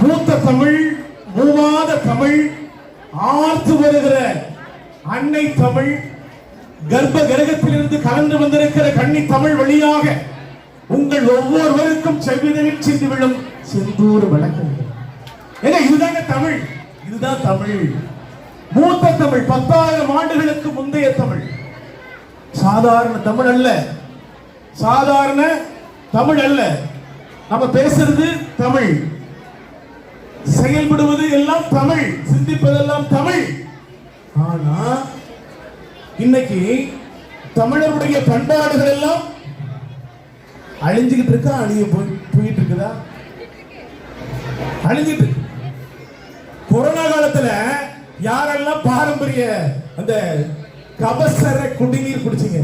மூத்த தமிழ், மூவாத தமிழ், ஆர்த்து வருகிற அன்னை தமிழ், கர்ப்ப கிரகத்திலிருந்து கலந்து வந்திருக்கிற கன்னி தமிழ் வழியாக உங்கள் ஒவ்வொருவருக்கும் செவ்விதழில் சிந்து விழும் செந்தூர் வழங்குங்கள். ஏன்னா இதுதாங்க தமிழ், இதுதான் தமிழ். மூத்த தமிழ், 10,000 ஆண்டுகளுக்கு முந்தைய தமிழ். சாதாரண தமிழ் அல்ல, சாதாரண தமிழ் அல்ல. நம்ம பேசுறது தமிழ், செயல்படுவது எல்லாம் தமிழ், சிந்திப்பதெல்லாம் தமிழ். ஆனா இன்னைக்கு தமிழருடைய பண்பாடுகள் எல்லாம் அழிஞ்சுக்கிட்டு இருக்கா, போயிட்டு இருக்குதா? அழிஞ்சிட்டு. கொரோனா காலத்துல யாரெல்லாம் பாரம்பரிய அந்த கபசர குடிநீர் குடிச்சீங்க?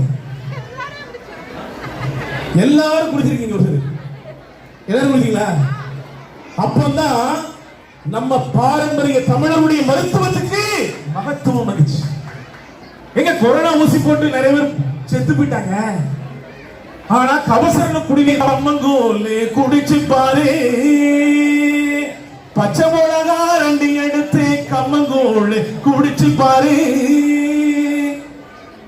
எல்லாரும் குடிச்சிருக்கீங்க. ஒரு எல்லாரும் குடிச்சீங்களா? அப்பதான் நம்ம பாரம்பரிய தமிழருடைய மருத்துவத்துக்கு மகத்துவம் வந்துச்சு. எங்க கொரோனா ஊசி போட்டு நிறைய பேர் செத்து போயிட்டாங்க. ஆனா கபசர குடிநீர் அம்மங்கோலே குடிச்சு பாரு, பச்சை மிளகா 2 எடுத்து கம்மங்கோல் குடிச்சு பாரு,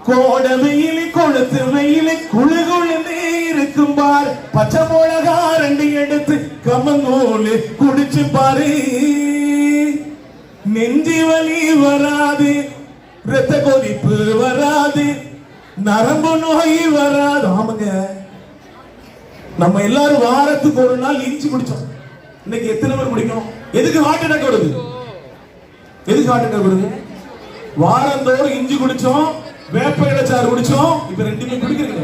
கோட வெயில கொளுத்து வெயில குழு குழுந்தே இருக்கும் பார், பச்சை மிளகா 2 எடுத்து கம்மங்கோல் குடிச்சு பாரு, நெஞ்சி வலி வராது, இரத்த கொதிப்பு வராது, நரம்பு நோய் வராது. ஆமாங்க, நம்ம எல்லாரும் வாரத்துக்கு ஒரு நாள் இஞ்சி குடிச்சோம். இன்னைக்கு எத்தனை பேர் குடிக்கணும்? எதுக்கு ஹார்ட் அட்டாக் வருது? எதுக்கு ஹார்ட் அட்டாக் வருது? வாரந்தோறும் இஞ்சி குடிச்சோம், வேப்ப இலைச்சாறு குடிச்சோம், இப்ப 2மே குடிக்கிறீங்க.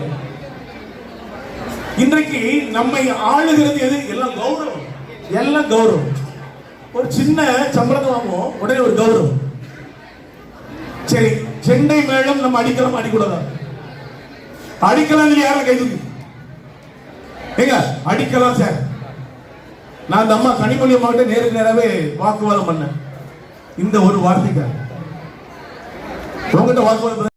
இன்றைக்கு நம்மை ஆளுகிறது எது? எல்லாம் கௌரவம், எல்லாம் கௌரவம். ஒரு சின்ன சம்பளத்தை வாங்குவோம், உடனே ஒரு கௌரவம். சரி, செண்டை மேளம் நம்ம அடிக்கலாம், அடிக்கூடாதா? அடிக்கலாம். யாரும் கை தூக்கி ஏங்க அடிக்கலாம் சார். நான் அந்த அம்மா கனிமொழி அம்மாவிட்ட நேருக்கு நேராவே வாக்குவாதம் பண்ணேன் இந்த ஒரு வார்த்தைக்காக. உங்ககிட்ட வாக்குவாதம்